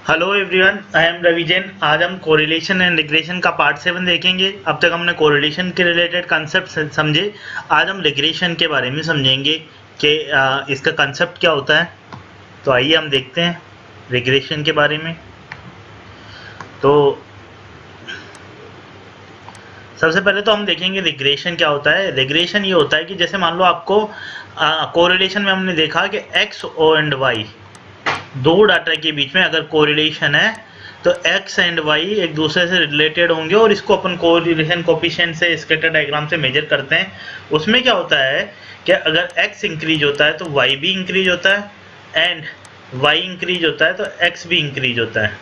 Hello everyone, I am Ravi Jain. आज हम correlation and regression का पार्ट 7 देखेंगे। अब तक हमने कोरिलेशन के रिलेटेड कंसेप्ट समझे। आज हम रिग्रेशन के बारे में समझेंगे कि इसका कंसेप्ट क्या होता है। तो आइए हम देखते हैं रिग्रेशन के बारे में। तो सबसे पहले तो हम देखेंगे रिग्रेशन क्या होता है। रिग्रेशन ये होता है कि जैसे मान लो आपको कोरिलेशन में हमने देखा कि एक्स एंड वाई दो डाटा के बीच में अगर कोरिलेशन है तो x एंड y एक दूसरे से रिलेटेड होंगे और इसको अपन कोरिलेशन कोफिशिएंट से स्कैटर डायग्राम से मेजर करते हैं। उसमें क्या होता है कि अगर x इंक्रीज होता है तो y भी इंक्रीज होता है एंड y इंक्रीज होता है तो x भी इंक्रीज होता है।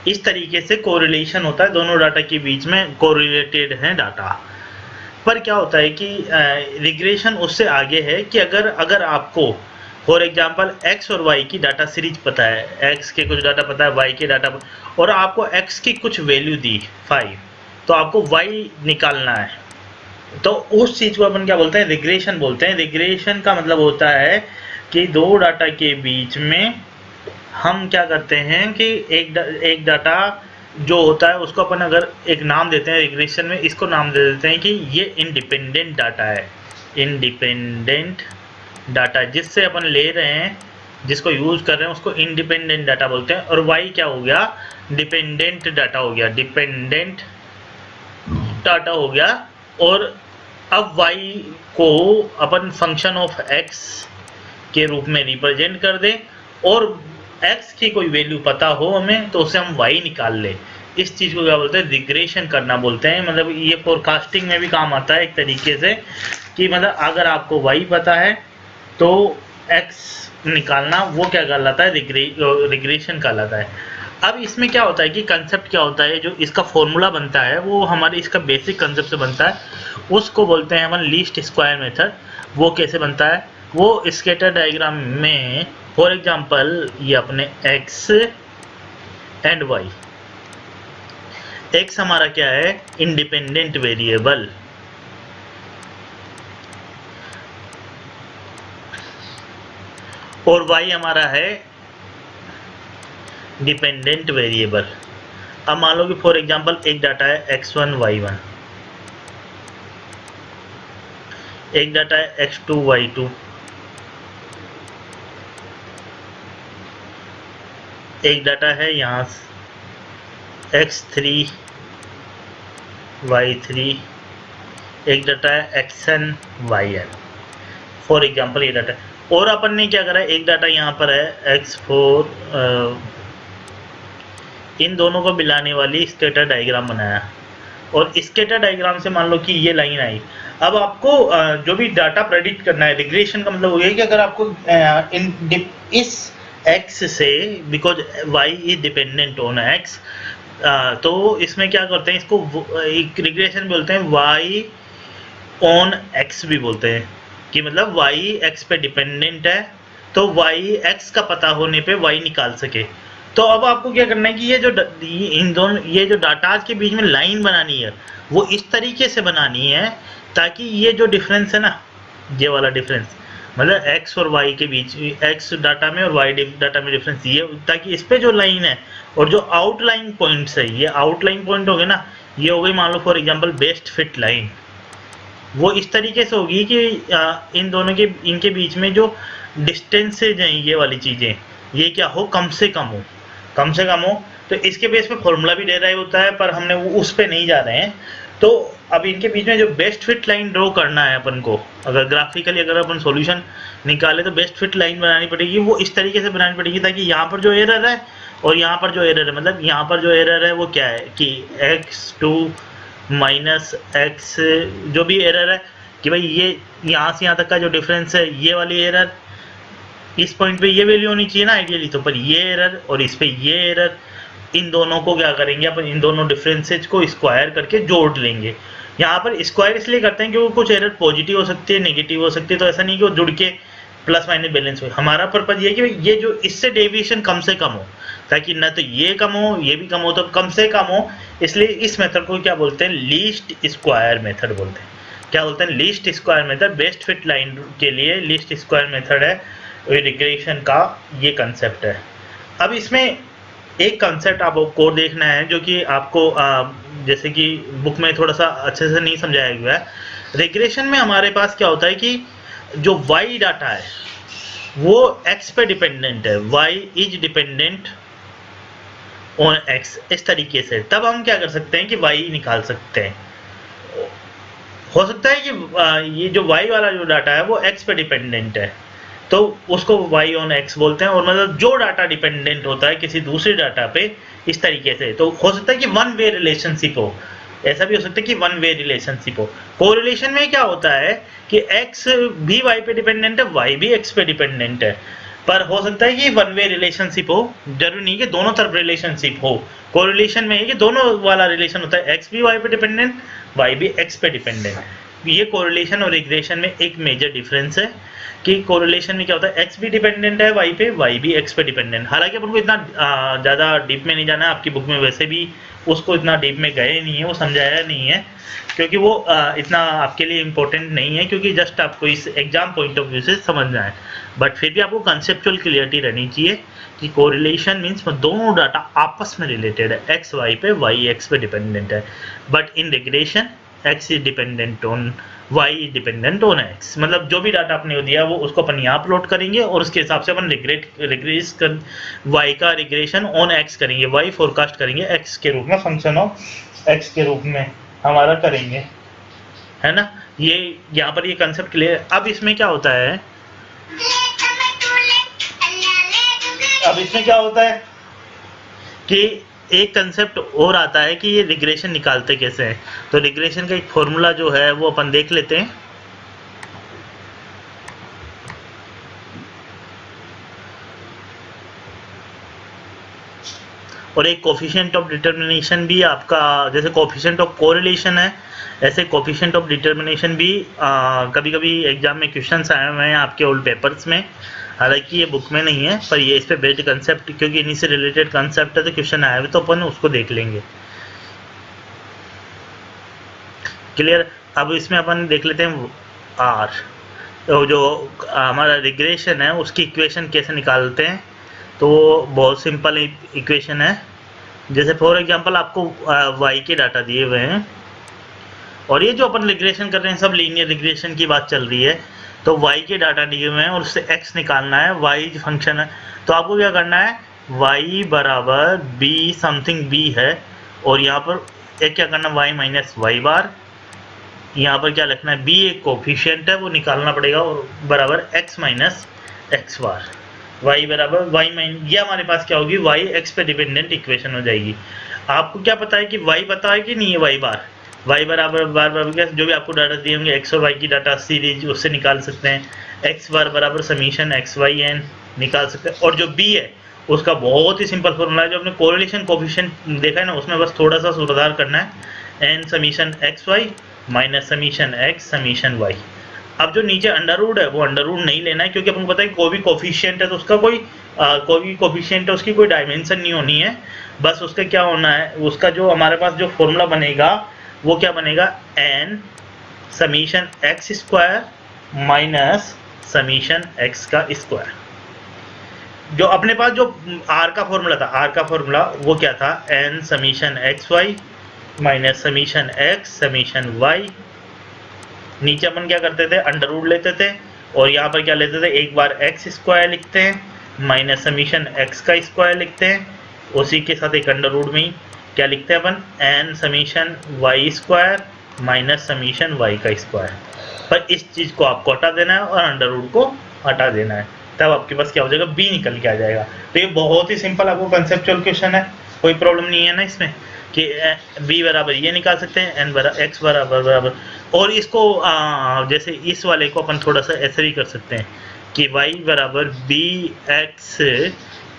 इस तरीके से कोरिलेशन होता है, दोनों डाटा के बीच में कोरिलेटेड है डाटा। पर क्या होता है कि रिग्रेशन उससे आगे है कि अगर आपको फॉर एग्जांपल x और y की डाटा सीरीज पता है, x के कुछ डाटा पता है, y के डाटा और आपको x की कुछ वैल्यू दी 5, तो आपको y निकालना है। तो उस चीज को अपन क्या बोलते हैं, रिग्रेशन बोलते हैं। रिग्रेशन का मतलब होता है कि दो डाटा के बीच में हम क्या करते हैं कि एक डाटा जो होता है उसको अपन अगर एक नाम देते हैं रिग्रेशन में, इसको नाम दे देते हैं कि ये इंडिपेंडेंट डाटा है। इंडिपेंडेंट डाटा जिससे अपन ले रहे हैं, जिसको यूज कर रहे हैं, उसको इंडिपेंडेंट डाटा बोलते हैं। और y क्या हो गया, डिपेंडेंट डाटा हो गया, डिपेंडेंट डाटा हो गया। और अब y को अपन फंक्शन ऑफ x के रूप में रिप्रेजेंट कर दें और x की कोई वैल्यू पता हो हमें तो उससे हम y निकाल ले। इस चीज को क्या बोलते हैं, रिग्रेशन करना बोलते हैं। मतलब ये फोरकास्टिंग में भी काम आता है एक तरीके से कि मतलब अगर आपको y पता है तो x निकालना वो क्या कहलाता है, रिग्रेशन कहलाता है। अब इसमें क्या होता है कि कंसेप्ट क्या होता है, जो इसका फॉर्मूला बनता है वो हमारे इसका बेसिक कंसेप्ट से बनता है। उसको बोलते हैं अपन लीस्ट स्क्वायर मेथड। वो कैसे बनता है, वो स्कैटर डायग्राम में फॉर एग्जांपल ये अपने x एंड y, x हमारा क्या है, इंडिपेंडेंट वेरिएबल, और y हमारा है डिपेंडेंट वेरिएबल। अब मान लो कि फॉर एग्जांपल एक डाटा है x1 y1, एक डाटा है x2 y2, एक डाटा है यहाँ x3 y3, एक डाटा है xn yn। फॉर एग्जांपल ये डाटा, और अपन ने क्या करा, एक डाटा यहाँ पर है x4, इन दोनों को मिलाने वाली स्कैटर डायग्राम बनाया और स्कैटर डायग्राम से मान लो कि ये लाइन आई। अब आपको जो भी डाटा प्रेडिक्ट करना है, रिग्रेशन का मतलब हो गया कि अगर आपको इस x से, because y is dependent on x, तो इसमें क्या करते हैं, इसको एक रिग्रेशन बोलते हैं, y ऑन x भी बोलते हैं कि मतलब y x पे डिपेंडेंट है तो y x का पता होने पे y निकाल सके। तो अब आपको क्या करना है कि ये जो इन दोनों ये जो डाटाज के बीच में लाइन बनानी है वो इस तरीके से बनानी है ताकि ये जो डिफरेंस है ना, ये वाला डिफरेंस, मतलब x और y के बीच, x डाटा में और y डाटा में डिफरेंस, ये ताकि इस पे जो लाइन है और जो आउटलाइन पॉइंट्स है, ये आउटलाइन पॉइंट हो गए ना, ये हो गई मान लो for example best fit line, वो इस तरीके से होगी कि इन दोनों के इनके बीच में जो डिस्टेंसेज हैं, ये वाली चीज़ें, ये क्या हो, कम से कम हो, कम से कम हो। तो इसके बेस पे फॉर्मूला भी डेराइव होता है, पर हमने वो उस पे नहीं जा रहे हैं। तो अब इनके बीच में जो बेस्ट फिट लाइन ड्रॉ करना है अपन को, अगर ग्राफिकली अगर अपन सॉल्यूशन निकाले तो बेस्ट फिट लाइन बनानी पड़ेगी। वो इस तरीके से बनानी पड़ेगी ताकि यहाँ पर जो एरर है और यहाँ पर जो एरर है, मतलब यहाँ पर जो एरर है वो क्या है कि x2 माइनस x, जो भी एरर है कि भाई ये यहाँ से यहाँ तक का जो डिफरेंस है, ये वाली एरर इस पॉइंट पे ये वैल्यू होनी चाहिए ना आइडियली, तो पर ये एरर और इस पे ये एरर, इन दोनों को क्या करेंगे अपन, इन दोनों डिफरेंसेज को स्क्वायर करके जोड़ लेंगे। यहाँ पर स्क्वायर इसलिए करते हैं क्योंकि कुछ एरर पॉजिटिव हो सकती है, नेगेटिव हो सकती है, तो ऐसा नहीं कि वो जुड़ के प्लस माइनस बैलेंस हो। हमारा पर्पज ये है कि ये जो इससे डेविएशन कम से कम हो, ताकि ना तो ये कम हो ये भी कम हो, तो कम से कम हो। इसलिए इस मेथड को क्या बोलते हैं, लीस्ट स्क्वायर मेथड बोलते हैं। क्या बोलते हैं, least square method. Best fit line के लिए लीस्ट स्क्वायर मेथड है, रिग्रेशन का ये कंसेप्ट है। अब इसमें एक कंसेप्ट आपको देखना है जो कि आपको जैसे कि बुक में थोड़ा सा अच्छे से नहीं समझाया गया है। रिग्रेशन में हमारे पास क्या होता है कि जो y डाटा है वो x पे डिपेंडेंट है, y is dependent on x, इस तरीके से। तब हम क्या कर सकते हैं कि y निकाल सकते हैं। हो सकता है कि ये जो y वाला जो डाटा है वो x पे डिपेंडेंट है, तो उसको y ऑन x बोलते हैं। और मतलब जो डाटा डिपेंडेंट होता है किसी दूसरे डाटा पे इस तरीके से, तो हो सकता है कि वन वे रिलेशनशिप हो, ऐसा भी हो सकता है कि वन वे रिलेशनशिप हो। कोरिलेशन में क्या होता है कि x भी y पे डिपेंडेंट है, y भी x पे डिपेंडेंट है, पर हो सकता है कि वन वे रिलेशनशिप हो, जरूरी नहीं कि दोनों तरफ रिलेशनशिप हो। कोरिलेशन में है कि दोनों वाला रिलेशन होता है, x भी y पे डिपेंडेंट, y भी x पे डिपेंडेंट। ये कोरिलेशन और रिग्रेशन में एक मेजर डिफरेंस है कि कोरिलेशन में क्या होता है x भी डिपेंडेंट है y पे, y भी x पे डिपेंडेंट। हालांकि अपन को इतना ज़्यादा डीप में नहीं जाना है, आपकी बुक में वैसे भी उसको इतना डीप में गए नहीं है, वो समझाया नहीं है, क्योंकि वो इतना आपके लिए इम्पोर्टेंट नहीं है, क्योंकि जस्ट आपको इस एग्जाम पॉइंट ऑफ व्यू से समझना है। बट फिर भी आपको कंसेप्चुअल क्लियरिटी रहनी चाहिए कि कोरिलेशन मीन्स दोनों डाटा आपस में रिलेटेड है, एक्स वाई पे, वाई एक्स पे डिपेंडेंट है। But in regression x is dependent on y is dependent on x, मतलब जो भी डाटा आपने दिया वो उसको अपन यहाँ अपलोड करेंगे और उसके हिसाब से अपन रिग्रेस कर वाई का रिग्रेशन ऑन एक्स करेंगे, वाई फोरकास्ट करेंगे एक्स के रूप में, फंक्शन ऑफ एक्स के रूप में हमारा करेंगे, है ना। ये यहाँ पर ये कंसेप्ट क्लियर। अब इसमें क्या होता है, अब इसमें क्या होता है कि एक कंसेप्ट और आता है कि ये रिग्रेशन निकालते कैसे हैं। तो रिग्रेशन का एक फॉर्मूला जो है वो अपन देख लेते हैं। और एक कोफिशिएंट ऑफ डिटर्मिनेशन भी आपका, जैसे कोफिशिएंट ऑफ कोरिलेशन है, ऐसे कोफिशिएंट ऑफ डिटर्मिनेशन भी कभी कभी एग्जाम में क्वेश्चंस आए हुए हैं आपके ओल्ड पेपर्स में। हालांकि ये बुक में नहीं है, पर ये इस पे बेस्ड कंसेप्ट, क्योंकि इन्हीं से रिलेटेड कंसेप्ट है तो क्वेश्चन आए हुए, तो अपन उसको देख लेंगे। क्लियर। अब इसमें अपन देख लेते हैं आर, तो जो हमारा रिग्रेशन है उसकी इक्वेशन कैसे निकालते हैं। तो बहुत सिंपल इक्वेशन है। जैसे फॉर एग्जांपल आपको y के डाटा दिए हुए हैं और ये जो अपन रिग्रेशन कर रहे हैं सब लीनियर रिग्रेशन की बात चल रही है, तो y के डाटा दिए हुए हैं और उससे x निकालना है, y फंक्शन है। तो आपको क्या करना है, y बराबर b समथिंग b है, और यहाँ पर एक क्या करना, y माइनस वाई बार, यहाँ पर क्या लिखना है, b एक कोफिशिएंट है वो निकालना पड़ेगा, और बराबर x माइनस एक्स बार, y बराबर y माइन, ये हमारे पास क्या होगी, y x पे डिपेंडेंट इक्वेशन हो जाएगी। आपको क्या पता है कि y पता है कि नहीं है, y बार, y बराबर बार बार जो भी आपको डाटा दिए होंगे x और y की डाटा सीरीज उससे निकाल सकते हैं, x बार बराबर समीशन एक्स वाई एन निकाल सकते हैं। और जो b है उसका बहुत ही सिंपल फॉर्मूला है, जो अपने कोरिलेशन कोफिशिएंट देखा है ना, उसमें बस थोड़ा सा सुधार करना है, n summation x y minus summation x summation y. अब जो नीचे अंडर रूट है वो अंडर रूट नहीं लेना है, क्योंकि आपको पता है कोई भी कोफिशिएंट है तो उसका कोई भी कोफिशिएंट है उसकी कोई डायमेंशन नहीं होनी है, बस उसका क्या होना है, उसका जो हमारे पास जो फॉर्मूला बनेगा वो क्या बनेगा, n summation x square minus summation x का स्क्वायर। जो अपने पास जो r का फॉर्मूला था, r का फॉर्मूला वो क्या था, n summation x y minus summation x summation y. नीचे अपन क्या करते थे, अंडर रूट लेते थे, और यहाँ पर क्या लेते थे, एक बार एक्स स्क्वायर लिखते हैं माइनस समीशन एक्स का स्क्वायर लिखते हैं, उसी के साथ एक अंडर रूट में ही क्या लिखते हैं अपन, N summation Y square minus summation Y का स्क्वायर। पर इस चीज़ को आपको हटा देना है और अंडर रूट को हटा देना है, तब आपके पास क्या हो जाएगा, बी निकल के आ जाएगा। तो ये बहुत ही सिंपल आपको कंसेप्चुअल क्वेश्चन है, कोई प्रॉब्लम नहीं है ना इसमें, कि b बराबर ये निकाल सकते हैं, n बराबर x बराबर। और इसको जैसे इस वाले को अपन थोड़ा सा ऐसे भी कर सकते हैं कि y बराबर B X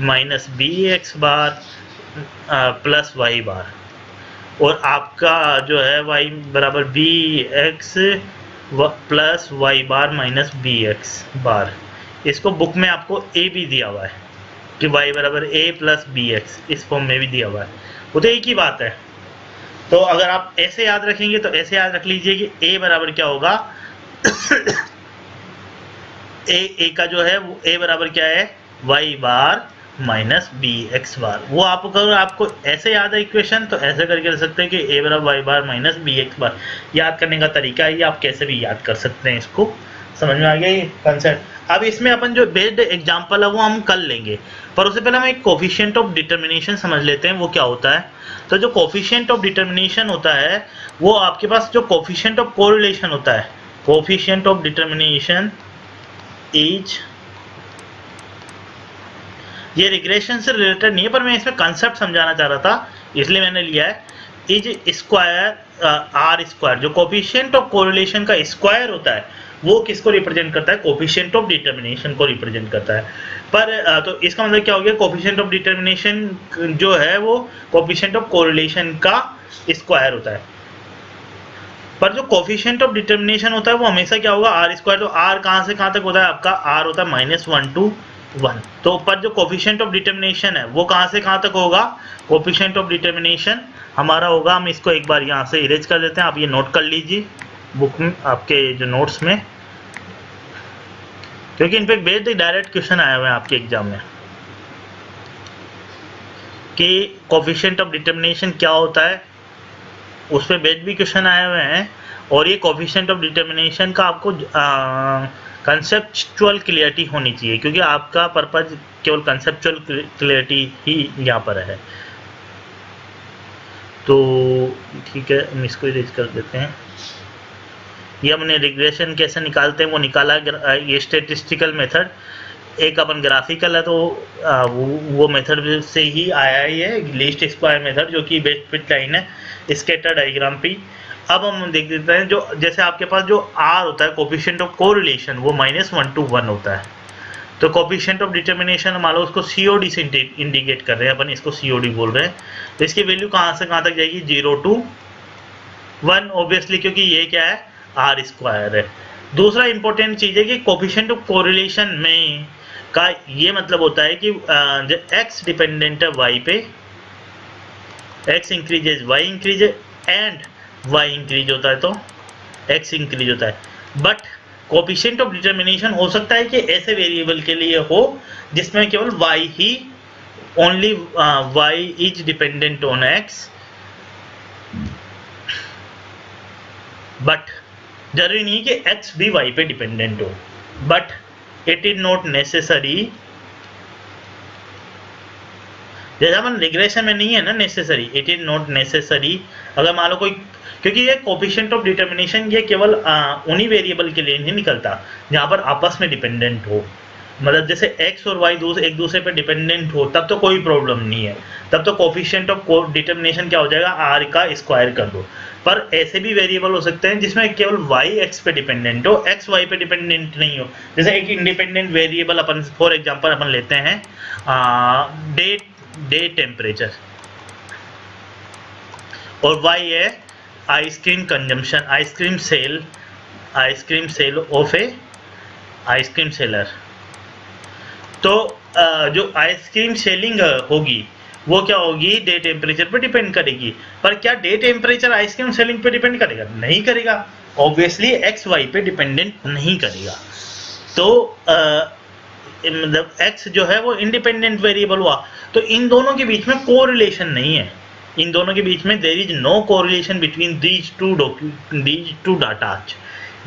minus B X bar plus Y bar, और आपका जो है y बराबर B X plus Y bar minus B X bar. इसको बुक में आपको a भी दिया हुआ है कि y बराबर a प्लस बी एक्स, इस फॉर्म में भी दिया हुआ है, वो तो एक ही बात है। तो अगर आप ऐसे याद रखेंगे तो ऐसे याद रख लीजिए कि a बराबर क्या होगा a का जो है वो a बराबर क्या है, y बार माइनस बी एक्स बार। वो आपको ऐसे याद है इक्वेशन, तो ऐसे करके रख सकते हैं कि ए बराबर Y bar minus B X बार। याद करने का तरीका है ये, आप कैसे भी याद कर सकते हैं। इसको समझ में आ गया ये कंसेप्ट। अब इसमें अपन जो बेस्ड एग्जांपल है वो हम कर लेंगे, पर उससे पहले हम एक कोफिशिएंट ऑफ डिटर्मिनेशन समझ लेते हैं वो क्या होता है। तो जो कोफिशिएंट ऑफ डिटर्मिनेशन होता है वो आपके पास जो कोफिशिएंट ऑफ कोरिलेशन होता है, कोफिशिएंट ऑफ डिटर्मिनेशन इज, ये रिग्रेशन से रिलेटेड नहीं है पर मैं इसमें कंसेप्ट समझाना चाह रहा था इसलिए मैंने लिया है, इज स्क्वायर आर स्क्वायर। जो कोफिशिएंट ऑफ कोरिलेशन का स्क्वायर होता है वो किसको रिप्रेजेंट करता है, कोफिशिएंट ऑफ डिटर्मिनेशन को रिप्रेजेंट करता है। पर तो इसका मतलब क्या हो गया, कोफिशिएंट ऑफ डिटर्मिनेशन जो है वो कोफिशिएंट ऑफ कोरिलेशन का स्क्वायर होता है। पर जो कोफिशिएंट ऑफ डिटर्मिनेशन होता है वो हमेशा क्या होगा, आर स्क्वायर। तो आर कहाँ से कहाँ तक होता है आपका, आर होता है -1 to 1। तो पर जो कोफिशिएंट ऑफ डिटर्मिनेशन है वो कहाँ से कहाँ तक होगा, कोफिशिएंट ऑफ डिटर्मिनेशन हमारा होगा, हम इसको एक बार यहाँ से इरेज कर देते हैं, आप ये नोट कर लीजिए बुक में आपके जो नोट्स में, क्योंकि इन पे बेस्ड डायरेक्ट क्वेश्चन आए हुए हैं आपके एग्जाम में कि कोफिशिएंट ऑफ डिटर्मिनेशन क्या होता है, उस पर बेस्ड भी क्वेश्चन आए हुए हैं। और ये कोफिशिएंट ऑफ डिटर्मिनेशन का आपको कंसेप्चुअल क्लियरिटी होनी चाहिए, क्योंकि आपका पर्पज केवल कंसेप्चुअल क्लियरिटी ही यहाँ पर है। तो ठीक है, हम इसको इरेज कर देते हैं। ये हमने रिग्रेशन कैसे निकालते हैं वो निकाला, ये स्टेटिस्टिकल मेथड, एक अपन ग्राफिकल है तो वो मेथड से ही आया ही है, लीस्ट स्क्वायर मेथड, जो कि बेस्ट फिट लाइन है स्कैटर डायग्राम पे। अब हम देख देते हैं, जो जैसे आपके पास जो आर होता है कोफिशिएंट ऑफ कोरिलेशन वो -1 to 1 होता है। तो कोफिशिएंट ऑफ डिटर्मिनेशन मान लो उसको सीओडी से इंडिकेट कर रहे हैं, अपन इसको सीओडी बोल रहे हैं। तो इसकी वैल्यू कहाँ से कहाँ तक जाएगी, 0 to 1 ऑब्वियसली, क्योंकि ये क्या है, आर स्क्वायर है। दूसरा इंपॉर्टेंट चीज है कि कोफिशिएंट ऑफ कोरिलेशन में का ये मतलब होता है कि जो x डिपेंडेंट है y पे, x increases y increase and y increase होता है तो x इंक्रीज होता है। बट कोफिशिएंट ऑफ डिटर्मिनेशन हो सकता है कि ऐसे वेरिएबल के लिए हो जिसमें केवल y he, only y is dependent on x, but जरूरी नहीं कि x भी y पे डिपेंडेंट हो, but it is not necessary. जैसा अपन रिग्रेशन में नहीं है ना necessary, it is not necessary. अगर मान लो कोई, क्योंकि ये कोफिशिएंट ऑफ डिटर्मिनेशन ये केवल उन्हीं वेरिएबल के लिए नहीं निकलता जहाँ पर आपस में डिपेंडेंट हो, मतलब जैसे x और y एक दूसरे पे डिपेंडेंट हो तब तो कोई प्रॉब्लम नहीं है, तब तो कोफिशिएंट ऑफ डिटर्मिनेशन क्या हो जाएगा, r का स्क्वायर कर दो। पर ऐसे भी वेरिएबल हो सकते हैं जिसमें केवल y x पे डिपेंडेंट हो, x y पे डिपेंडेंट नहीं हो। जैसे एक इंडिपेंडेंट वेरिएबल अपन फॉर एग्जांपल अपन लेते हैं डे टेम्परेचर, और y है ice cream consumption, ice cream sale of a ice cream seller. तो जो आइसक्रीम सेलिंग होगी वो क्या होगी, डे टेम्परेचर पर डिपेंड करेगी। पर क्या डे टेम्परेचर आइसक्रीम सेलिंग पे डिपेंड करेगा, नहीं करेगा, ऑब्वियसली एक्स वाई पे डिपेंडेंट नहीं करेगा। तो मतलब एक्स जो है वो इंडिपेंडेंट वेरिएबल हुआ, तो इन दोनों के बीच में कोरिलेशन नहीं है, इन दोनों के बीच में there is no correlation between these two data.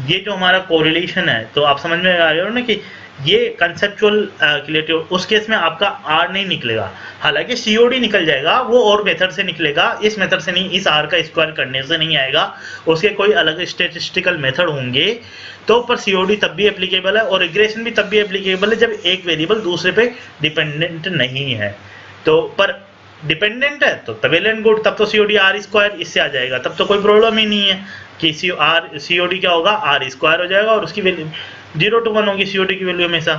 ये जो हमारा कोरिलेशन है, तो आप समझ में आ रहे हो ना कि ये कंसेप्चुअल क्लियरिटी, उस केस में आपका आर नहीं निकलेगा, हालांकि सीओडी निकल जाएगा, वो और मेथड से निकलेगा, इस मेथड से नहीं, इस आर का स्क्वायर करने से नहीं आएगा, उसके कोई अलग स्टेटिस्टिकल मेथड होंगे। तो पर सीओडी तब भी एप्लीकेबल है और रिग्रेशन भी तब भी एप्लीकेबल है जब एक वेरिएबल दूसरे पे डिपेंडेंट नहीं है। तो पर डिपेंडेंट है तो वेल एंड गुड, तब तो सीओडी आर स्क्वायर इससे आ जाएगा, तब तो कोई प्रॉब्लम ही नहीं है कि सीओडी क्या होगा, आर स्क्वायर हो जाएगा और उसकी वैल्यू 0 to 1 होगी, सीओडी की वैल्यू हमेशा।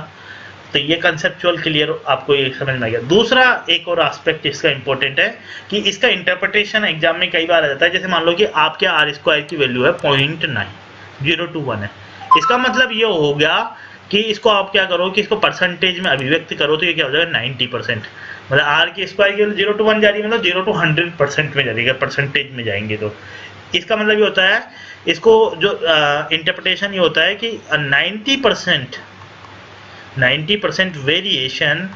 तो ये कंसेप्चुअल क्लियर आपको ये समझ में आ गया। दूसरा एक और एस्पेक्ट इसका इंपॉर्टेंट है कि इसका इंटरप्रिटेशन एग्जाम में कई बार आ जाता है। जैसे मान लो कि आपके आर स्क्वायर की वैल्यू है 0.9, 0 to 1 है, इसका मतलब ये हो गया कि इसको आप क्या करो कि इसको परसेंटेज में अभिव्यक्त करो तो ये क्या हो जाएगा 90%, मतलब आर की स्क्वायर की वैल्यू 0 to 1 जा रही है, मतलब 0 to 100% में जाएगा, परसेंटेज में जाएंगे। तो इसका मतलब ये होता है, इसको जो इंटरप्रिटेशन ये होता है कि 90% variation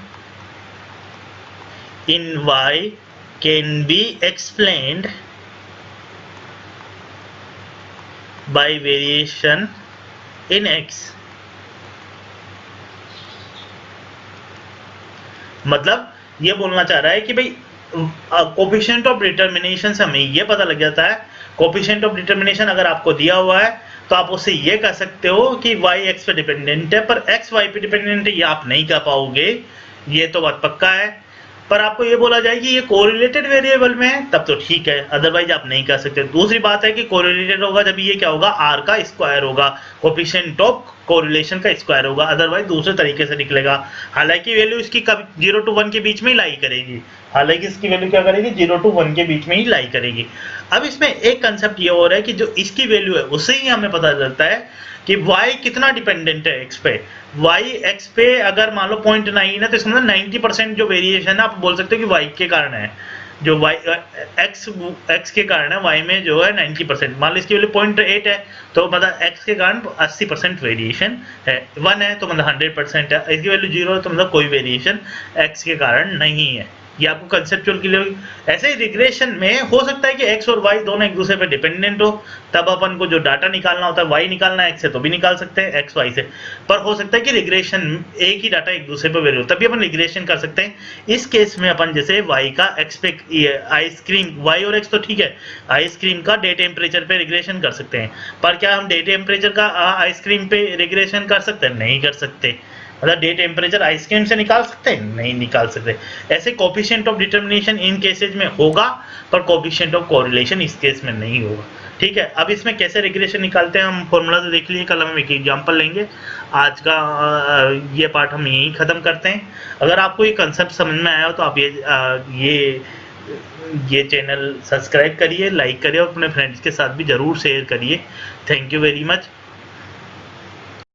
in y can be explained by variation in x। मतलब ये बोलना चाह रहा है कि भाई कोफिशिएंट ऑफ डिटर्मिनेशन से हमें ये पता लग जाता है, कोफिशिएंट ऑफ डिटर्मिनेशन अगर आपको दिया हुआ है तो आप उससे ये कह सकते हो कि y x पे डिपेंडेंट है, पर x y पे डिपेंडेंट है ये आप नहीं कह पाओगे, ये तो बात पक्का है। पर आपको ये बोला जाए कि ये कोरिलेटेड वेरिएबल में है तब तो ठीक है, अदरवाइज आप नहीं कह सकते। दूसरी बात है कि कोरिलेटेड होगा जब ये क्या होगा, r का स्क्वायर होगा, कोफिशिएंट ऑफ कोरिलेशन का स्क्वायर होगा, अदरवाइज दूसरे तरीके से निकलेगा। हालांकि वैल्यू इसकी कब 0 to 1 के बीच में ही लाई करेगी, हालांकि इसकी वैल्यू क्या करेगी 0 to 1 के बीच में ही लाई करेगी। अब इसमें एक कंसेप्ट ये हो रहा है कि जो इसकी वैल्यू है उससे ही हमें पता चलता है कि y कितना डिपेंडेंट है x पे। y x पे अगर मान लो 0.9 है तो इसका मतलब 90% जो वेरिएशन है आप बोल सकते हो कि y के कारण है, जो y x के कारण है, y में जो है 90%, मान लो इसकी वैल्यू 0.8 है तो मतलब x के कारण 80% वेरिएशन है, 1 है तो मतलब 100% है, इसकी वैल्यू 0 है तो मतलब कोई वेरिएशन x के कारण नहीं है। ये आपको कंसेप्चुअल क्लियर। ऐसे ही रिग्रेशन में हो सकता है कि x और y दोनों एक दूसरे पे डिपेंडेंट हो, तब अपन को जो डाटा निकालना होता है y निकालना है x से तो भी निकाल सकते हैं, x y से। पर हो सकता है कि रिग्रेशन एक ही डाटा एक दूसरे पे वेरी हो, तभी अपन रिग्रेशन कर सकते हैं। इस केस में अपन जैसे y का x पे आइसक्रीम, y और x तो ठीक है, आइसक्रीम का डे टेम्परेचर पे रिग्रेशन कर सकते हैं, पर क्या हम डे टेम्परेचर का आइसक्रीम पे रिग्रेशन कर सकते हैं? नहीं कर सकते। मतलब डे टेम्परेचर आइसक्रीम से निकाल सकते हैं? नहीं निकाल सकते। ऐसे coefficient of determination in cases में होगा, पर कोफिशिएंट ऑफ कोरिलेशन इस केस में नहीं होगा। ठीक है, अब इसमें कैसे रिग्रेशन निकालते हैं हम फॉर्मूला तो देख लिए, कल हम एक एग्जांपल लेंगे। आज का ये पार्ट हम यहीं खत्म करते हैं। अगर आपको ये कंसेप्ट समझ में आया हो तो आप ये चैनल सब्सक्राइब करिए, लाइक करिए और अपने फ्रेंड्स के साथ भी जरूर शेयर करिए। Thank you very much.